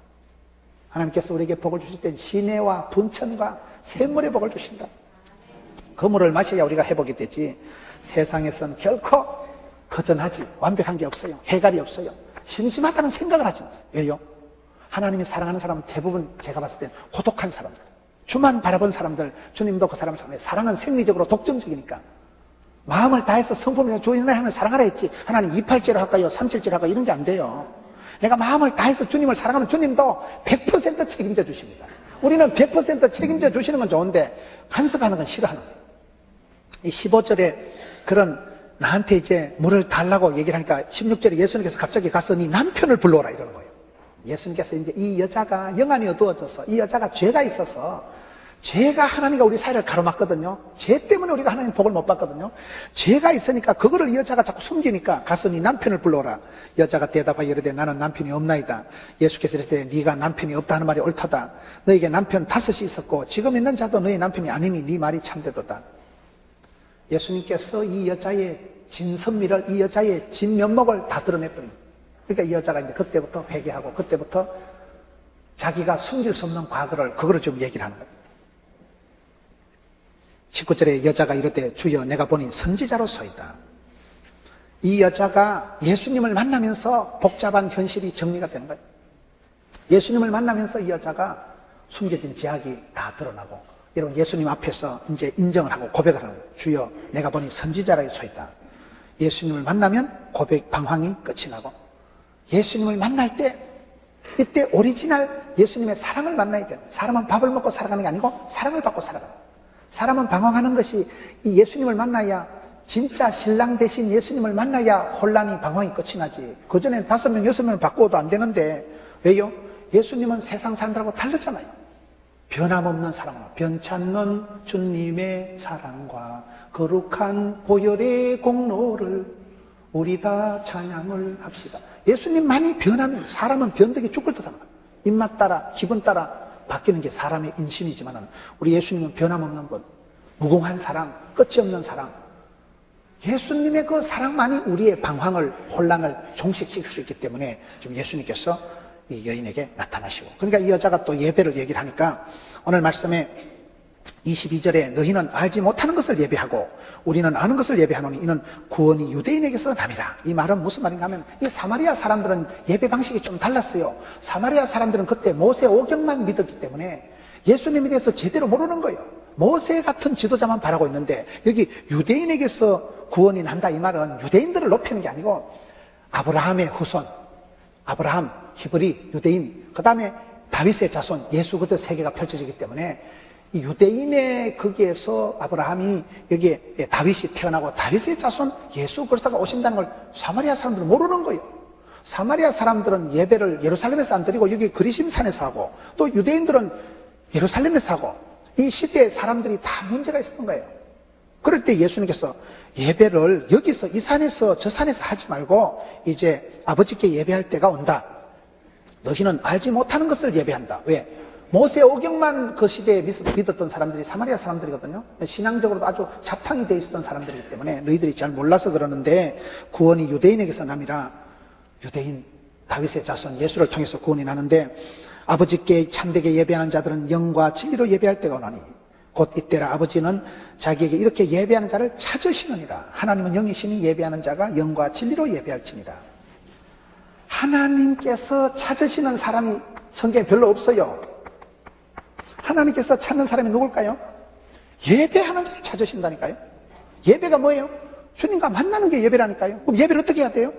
하나님께서 우리에게 복을 주실 때 시내와 분천과 샘물의 복을 주신다. 그 물을 마셔야 우리가 회복이 되지, 세상에선 결코 허전하지, 완벽한 게 없어요. 해갈이 없어요. 심심하다는 생각을 하지 마세요. 왜요? 하나님이 사랑하는 사람은 대부분 제가 봤을 때 고독한 사람들, 주만 바라본 사람들, 주님도 그 사람을 사랑해요. 사랑은 생리적으로 독점적이니까 마음을 다해서 성품에서 주인을 하면 사랑하라 했지, 하나님 287로 할까요? 377로 할까요? 이런 게 안 돼요. 내가 마음을 다해서 주님을 사랑하면 주님도 100% 책임져 주십니다. 우리는 100% 책임져 주시는 건 좋은데 간섭하는 건 싫어하는 거예요. 이 15절에 그런 나한테 이제 물을 달라고 얘기를 하니까 16절에 예수님께서 갑자기 가서 네 남편을 불러오라 이러는 거예요. 예수님께서 이제 이 여자가 영안이 어두워져서 이 여자가 죄가 있어서 죄가 하나님과 우리 사이를 가로막거든요. 죄 때문에 우리가 하나님 복을 못 받거든요. 죄가 있으니까 그거를 이 여자가 자꾸 숨기니까 가서 네 남편을 불러오라. 여자가 대답하여 이르되 나는 남편이 없나이다. 예수께서 이르시되 네가 남편이 없다 하는 말이 옳도다. 너에게 남편 5이 있었고 지금 있는 자도 너의 남편이 아니니 네 말이 참되도다. 예수님께서 이 여자의 진선미를, 이 여자의 진면목을 다 드러내버립니다. 그러니까 이 여자가 이제 그때부터 회개하고 그때부터 자기가 숨길 수 없는 과거를 그거를 좀 얘기를 하는 거예요. 19절에 여자가 이르되 주여 내가 보니 선지자로소이다. 이 여자가 예수님을 만나면서 복잡한 현실이 정리가 되는 거예요. 예수님을 만나면서 이 여자가 숨겨진 죄악이 다 드러나고, 여러분 예수님 앞에서 이제 인정을 하고 고백을 하는 거예요. 주여 내가 보니 선지자로소이다. 예수님을 만나면 고백 방황이 끝이 나고, 예수님을 만날 때 이때 오리지널 예수님의 사랑을 만나야 돼요. 사람은 밥을 먹고 살아가는 게 아니고 사랑을 받고 살아가요. 사람은 방황하는 것이 이 예수님을 만나야, 진짜 신랑 대신 예수님을 만나야 혼란이 방황이 끝이 나지. 그전엔 5명 6명을 바꾸어도 안 되는데 왜요? 예수님은 세상 사람들하고 다르잖아요. 변함없는 사랑으로, 변찮는 주님의 사랑과 거룩한 보혈의 공로를 우리 다 찬양을 합시다. 예수님만이 변하면, 사람은 변덕이 죽을 듯 합니다. 입맛 따라 기분 따라 바뀌는 게 사람의 인심이지만 우리 예수님은 변함없는 분, 무궁한 사랑, 끝이 없는 사랑, 예수님의 그 사랑만이 우리의 방황을, 혼란을 종식시킬 수 있기 때문에 지금 예수님께서 이 여인에게 나타나시고, 그러니까 이 여자가 또 예배를 얘기를 하니까 오늘 말씀에 22절에 너희는 알지 못하는 것을 예배하고 우리는 아는 것을 예배하노니 이는 구원이 유대인에게서 남이라. 이 말은 무슨 말인가 하면, 이 사마리아 사람들은 예배 방식이 좀 달랐어요. 사마리아 사람들은 그때 모세 오경만 믿었기 때문에 예수님에 대해서 제대로 모르는 거예요. 모세 같은 지도자만 바라고 있는데, 여기 유대인에게서 구원이 난다 이 말은 유대인들을 높이는 게 아니고 아브라함의 후손, 아브라함, 히브리, 유대인, 그 다음에 다윗의 자손, 예수 그리스도 세계가 펼쳐지기 때문에 이 유대인의 거기에서 아브라함이 여기에 다윗이 태어나고 다윗의 자손 예수 그리스도가 오신다는 걸 사마리아 사람들은 모르는 거예요. 사마리아 사람들은 예배를 예루살렘에서 안 드리고 여기 그리심산에서 하고, 또 유대인들은 예루살렘에서 하고, 이 시대에 사람들이 다 문제가 있었던 거예요. 그럴 때 예수님께서 예배를 여기서 이 산에서 저 산에서 하지 말고 이제 아버지께 예배할 때가 온다. 너희는 알지 못하는 것을 예배한다. 왜? 모세 오경만 그 시대에 믿었던 사람들이 사마리아 사람들이거든요. 신앙적으로도 아주 자탕이 돼 있었던 사람들이기 때문에 너희들이 잘 몰라서 그러는데, 구원이 유대인에게서 남이라. 유대인, 다윗의 자손 예수를 통해서 구원이 나는데, 아버지께 참되게 예배하는 자들은 영과 진리로 예배할 때가 오나니 곧 이때라. 아버지는 자기에게 이렇게 예배하는 자를 찾으시느니라. 하나님은 영이시니 예배하는 자가 영과 진리로 예배할지니라. 하나님께서 찾으시는 사람이 성경에 별로 없어요. 하나님께서 찾는 사람이 누굴까요? 예배하는 자를 찾으신다니까요. 예배가 뭐예요? 주님과 만나는 게 예배라니까요. 그럼 예배를 어떻게 해야 돼요?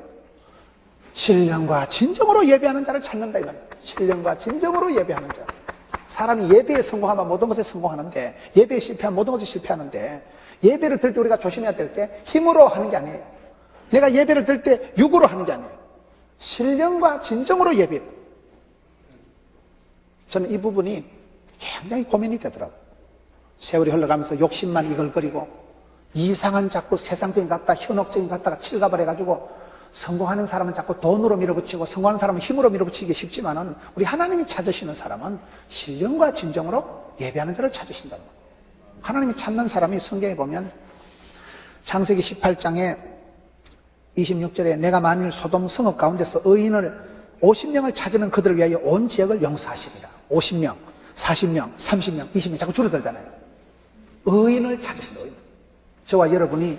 신령과 진정으로 예배하는 자를 찾는다 이거예요. 신령과 진정으로 예배하는 자. 사람이 예배에 성공하면 모든 것에 성공하는데, 예배에 실패하면 모든 것에 실패하는데, 예배를 드릴 때 우리가 조심해야 될 게 힘으로 하는 게 아니에요. 내가 예배를 드릴 때 육으로 하는 게 아니에요. 신령과 진정으로 예배. 저는 이 부분이 굉장히 고민이 되더라고요. 세월이 흘러가면서 욕심만 이글거리고 이상한 자꾸 세상적인 것 같다, 현혹적인 것 같다가 칠갑을 해가지고 성공하는 사람은 자꾸 돈으로 밀어붙이고 성공하는 사람은 힘으로 밀어붙이기 쉽지만은, 우리 하나님이 찾으시는 사람은 신령과 진정으로 예배하는 자를 찾으신다는 거예요. 하나님이 찾는 사람이 성경에 보면 창세기 18장에 26절에 내가 만일 소돔 성읍 가운데서 의인을 50명을 찾으면 그들을 위하여 온 지역을 용서하시리라. 50명, 40명, 30명, 20명 자꾸 줄어들잖아요. 의인을 찾으신다. 의인. 저와 여러분이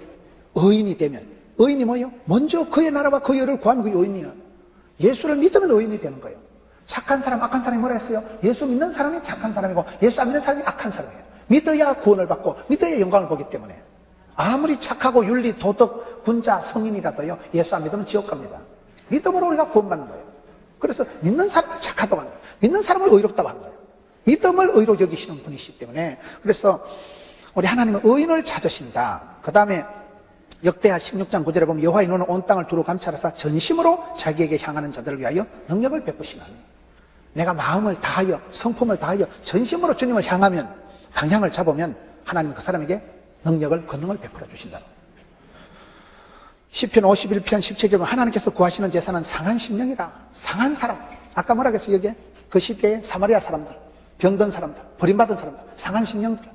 의인이 되면, 의인이 뭐예요? 먼저 그의 나라와 그의 의를 구하는 그게 의인이에요. 예수를 믿으면 의인이 되는 거예요. 착한 사람, 악한 사람이 뭐라 했어요? 예수 믿는 사람이 착한 사람이고 예수 안 믿는 사람이 악한 사람이에요. 믿어야 구원을 받고 믿어야 영광을 보기 때문에. 아무리 착하고 윤리, 도덕, 군자, 성인이라도요, 예수 안 믿으면 지옥 갑니다. 믿음으로 우리가 구원받는 거예요. 그래서 믿는 사람을 착하다고 하는 거예요. 믿는 사람을 의롭다고 하는 거예요. 믿음을 의로 여기시는 분이시기 때문에. 그래서 우리 하나님은 의인을 찾으신다. 그 다음에 역대하 16장 9절에 보면 여호와의 눈은 온 땅을 두루 감찰하사 전심으로 자기에게 향하는 자들을 위하여 능력을 베푸시나니. 내가 마음을 다하여 성품을 다하여 전심으로 주님을 향하면 방향을 잡으면 하나님 그 사람에게 능력을 권능을 베풀어 주신다. 시편 51편 17절에 보면 하나님께서 구하시는 제사는 상한 심령이라. 상한 사람. 아까 뭐라 그랬어요? 여기에 그 시대의 사마리아 사람들, 병든 사람들, 버림받은 사람들, 상한 심령들,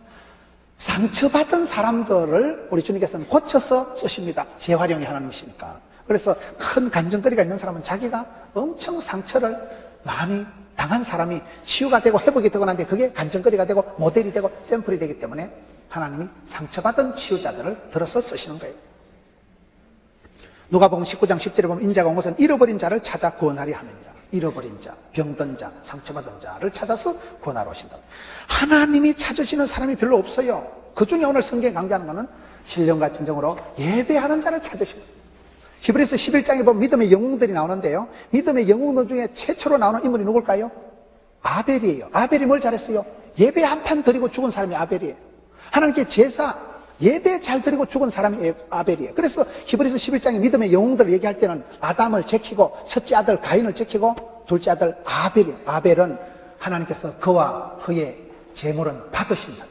상처받은 사람들을 우리 주님께서는 고쳐서 쓰십니다. 재활용이 하나님이시니까. 그래서 큰 간증거리가 있는 사람은 자기가 엄청 상처를 많이 당한 사람이 치유가 되고 회복이 되고 난데 그게 간증거리가 되고 모델이 되고 샘플이 되기 때문에 하나님이 상처받은 치유자들을 들어서 쓰시는 거예요. 누가복음 19장 10절에 보면 인자가 온 것은 잃어버린 자를 찾아 구원하리 함이니라. 잃어버린 자, 병든 자, 상처받은 자를 찾아서 구원하러 오신다. 하나님이 찾으시는 사람이 별로 없어요. 그 중에 오늘 성경에 강조하는 것은 신령과 진정으로 예배하는 자를 찾으십니다. 히브리서 11장에 보면 믿음의 영웅들이 나오는데요. 믿음의 영웅들 중에 최초로 나오는 인물이 누굴까요? 아벨이에요. 아벨이 뭘 잘했어요? 예배 한 판 드리고 죽은 사람이 아벨이에요. 하나님께 제사, 예배 잘 드리고 죽은 사람이 아벨이에요. 그래서 히브리서 11장에 믿음의 영웅들을 얘기할 때는 아담을 제키고 첫째 아들 가인을 제키고 둘째 아들 아벨이에요. 아벨은 하나님께서 그와 그의 제물은 받으신 사람.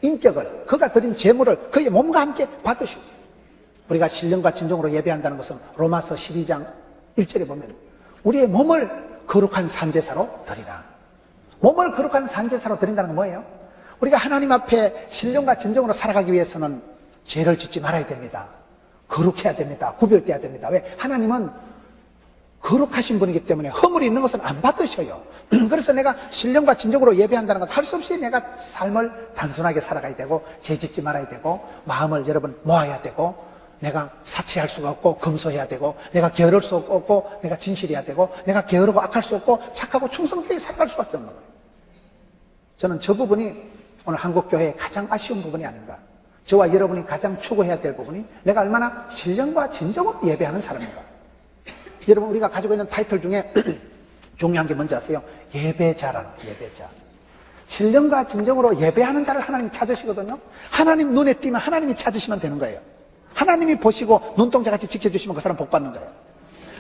인격을, 그가 드린 제물을 그의 몸과 함께 받으시고, 우리가 신령과 진정으로 예배한다는 것은 로마서 12장 1절에 보면 우리의 몸을 거룩한 산제사로 드리라. 몸을 거룩한 산제사로 드린다는 건 뭐예요? 우리가 하나님 앞에 신령과 진정으로 살아가기 위해서는 죄를 짓지 말아야 됩니다. 거룩해야 됩니다. 구별돼야 됩니다. 왜? 하나님은 거룩하신 분이기 때문에 허물이 있는 것은 안 받으셔요. 그래서 내가 신령과 진정으로 예배한다는 건 할 수 없이 내가 삶을 단순하게 살아가야 되고 죄 짓지 말아야 되고 마음을 여러분 모아야 되고 내가 사치할 수가 없고 검소해야 되고 내가 게으를 수 없고 내가 진실해야 되고 내가 게으르고 악할 수 없고 착하고 충성되게 살아갈 수밖에 없는 거예요. 저는 저 부분이 오늘 한국교회의 가장 아쉬운 부분이 아닌가. 저와 여러분이 가장 추구해야 될 부분이 내가 얼마나 신령과 진정으로 예배하는 사람인가. 여러분 우리가 가지고 있는 타이틀 중에 중요한 게 뭔지 아세요? 예배자라는 예배자. 신령과 진정으로 예배하는 자를 하나님이 찾으시거든요. 하나님 눈에 띄면 하나님이 찾으시면 되는 거예요. 하나님이 보시고 눈동자같이 지켜주시면 그 사람 복 받는 거예요.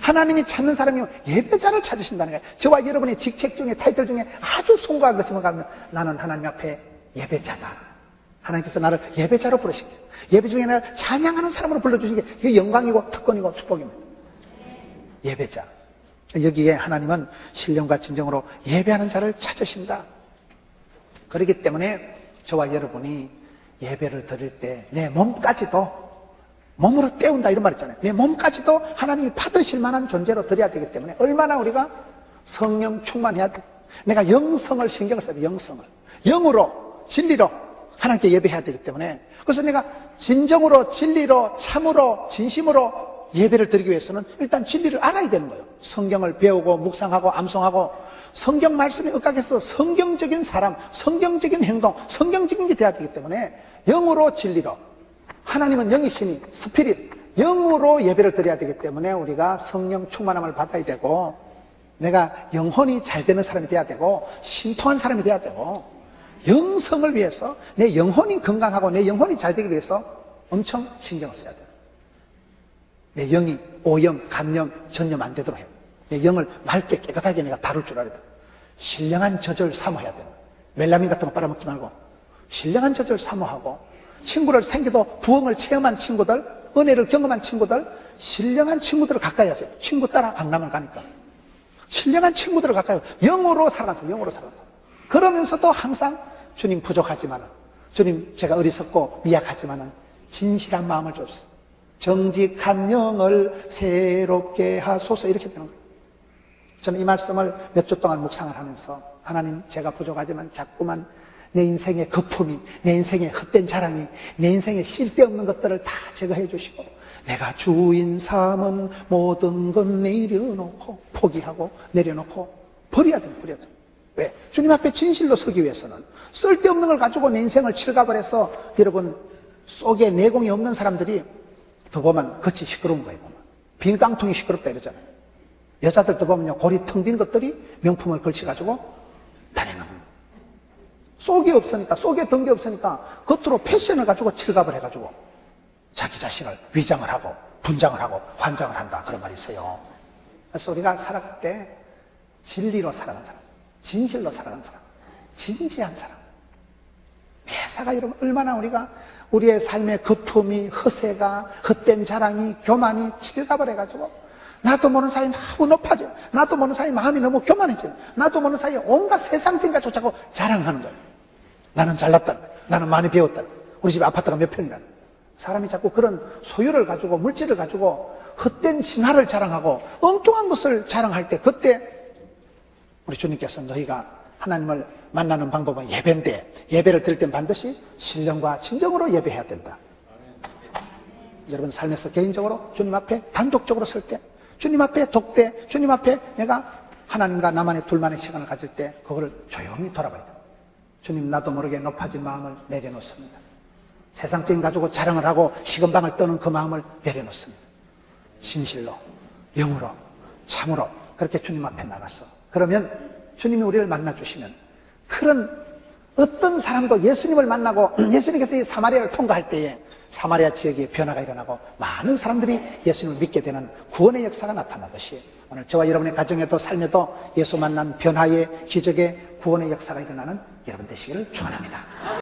하나님이 찾는 사람이 예배자를 찾으신다는 거예요. 저와 여러분의 직책 중에 타이틀 중에 아주 숭고한 것이 뭔가 하면 나는 하나님 앞에 예배자다. 하나님께서 나를 예배자로 부르신 거예요. 예배 중에 나를 찬양하는 사람으로 불러주신 게 그게 영광이고 특권이고 축복입니다. 예배자. 여기에 하나님은 신령과 진정으로 예배하는 자를 찾으신다. 그렇기 때문에 저와 여러분이 예배를 드릴 때 내 몸까지도 몸으로 때운다 이런 말 있잖아요. 내 몸까지도 하나님이 받으실 만한 존재로 드려야 되기 때문에 얼마나 우리가 성령 충만해야 돼. 내가 영성을 신경을 써야 돼. 영성을 영으로 진리로 하나님께 예배해야 되기 때문에 그래서 내가 진정으로 진리로 참으로 진심으로 예배를 드리기 위해서는 일단 진리를 알아야 되는 거예요. 성경을 배우고 묵상하고 암송하고 성경 말씀에 엇각해서 성경적인 사람, 성경적인 행동, 성경적인 게 돼야 되기 때문에 영으로 진리로 하나님은 영이시니 스피릿 영으로 예배를 드려야 되기 때문에 우리가 성령 충만함을 받아야 되고 내가 영혼이 잘 되는 사람이 돼야 되고 신통한 사람이 돼야 되고 영성을 위해서 내 영혼이 건강하고 내 영혼이 잘 되기 위해서 엄청 신경을 써야 돼요. 내 영이 오염, 감염, 전염 안 되도록 해요. 내 영을 맑게 깨끗하게 내가 다룰 줄 알아야 돼요. 신령한 젖을 사모해야 돼요. 멜라민 같은 거 빨아먹지 말고 신령한 젖을 사모하고 친구를 생겨도 부흥을 체험한 친구들, 은혜를 경험한 친구들, 신령한 친구들을 가까이 하세요. 친구 따라 강남을 가니까 신령한 친구들을 가까이 영으로 살아가세요. 영으로 살아가세요. 그러면서도 항상 주님 부족하지만은 주님 제가 어리석고 미약하지만은 진실한 마음을 줬어. 정직한 영을 새롭게 하소서 이렇게 되는 거예요. 저는 이 말씀을 몇 주 동안 묵상을 하면서 하나님 제가 부족하지만 자꾸만 내 인생의 거품이 내 인생의 헛된 자랑이 내 인생의 쓸데없는 것들을 다 제거해 주시고 내가 주인 삼은 모든 건 내려놓고 포기하고 내려놓고 버려야 돼요. 버려야 돼요. 왜? 주님 앞에 진실로 서기 위해서는 쓸데없는 걸 가지고 내 인생을 칠갑을 해서 여러분 속에 내공이 없는 사람들이 더 보면 겉이 시끄러운 거예요. 보면. 빈 깡통이 시끄럽다 이러잖아요. 여자들도 보면요 골이 텅 빈 것들이 명품을 걸쳐가지고 다니는 거예요. 속이 없으니까 속에 든 게 없으니까 겉으로 패션을 가지고 칠갑을 해가지고 자기 자신을 위장을 하고 분장을 하고 환장을 한다 그런 말이 있어요. 그래서 우리가 살아갈 때 진리로 살아가는 사람, 진실로 살아가는 사람, 진지한 사람. 매사가 여러분 얼마나 우리의 삶의 거품이, 허세가, 헛된 자랑이, 교만이 칠갑을 해가지고 나도 모르는 사이에 너무 높아져. 나도 모르는 사이에 마음이 너무 교만해져. 나도 모르는 사이에 온갖 세상적인 것 쫓아고 자랑하는 거예요. 나는 잘났다. 나는 많이 배웠다. 우리 집 아파트가 몇 평이라. 사람이 자꾸 그런 소유를 가지고, 물질을 가지고 헛된 신화를 자랑하고 엉뚱한 것을 자랑할 때, 그때 우리 주님께서 너희가 하나님을 만나는 방법은 예배인데, 예배를 드릴 땐 반드시 신령과 진정으로 예배해야 된다. 여러분 삶에서 개인적으로 주님 앞에 단독적으로 설 때, 주님 앞에 독대, 주님 앞에 내가 하나님과 나만의 둘만의 시간을 가질 때 그거를 조용히 돌아봐야 돼요. 주님, 나도 모르게 높아진 마음을 내려놓습니다. 세상적인 가지고 자랑을 하고 시건방을 떠는 그 마음을 내려놓습니다. 진실로, 영으로, 참으로 그렇게 주님 앞에 나가서, 그러면 주님이 우리를 만나주시면 그런 어떤 사람도 예수님을 만나고 예수님께서 이 사마리아를 통과할 때에 사마리아 지역에 변화가 일어나고 많은 사람들이 예수님을 믿게 되는 구원의 역사가 나타나듯이 오늘 저와 여러분의 가정에도 삶에도 예수 만난 변화의 기적의 구원의 역사가 일어나는 여러분 되시기를 축원합니다.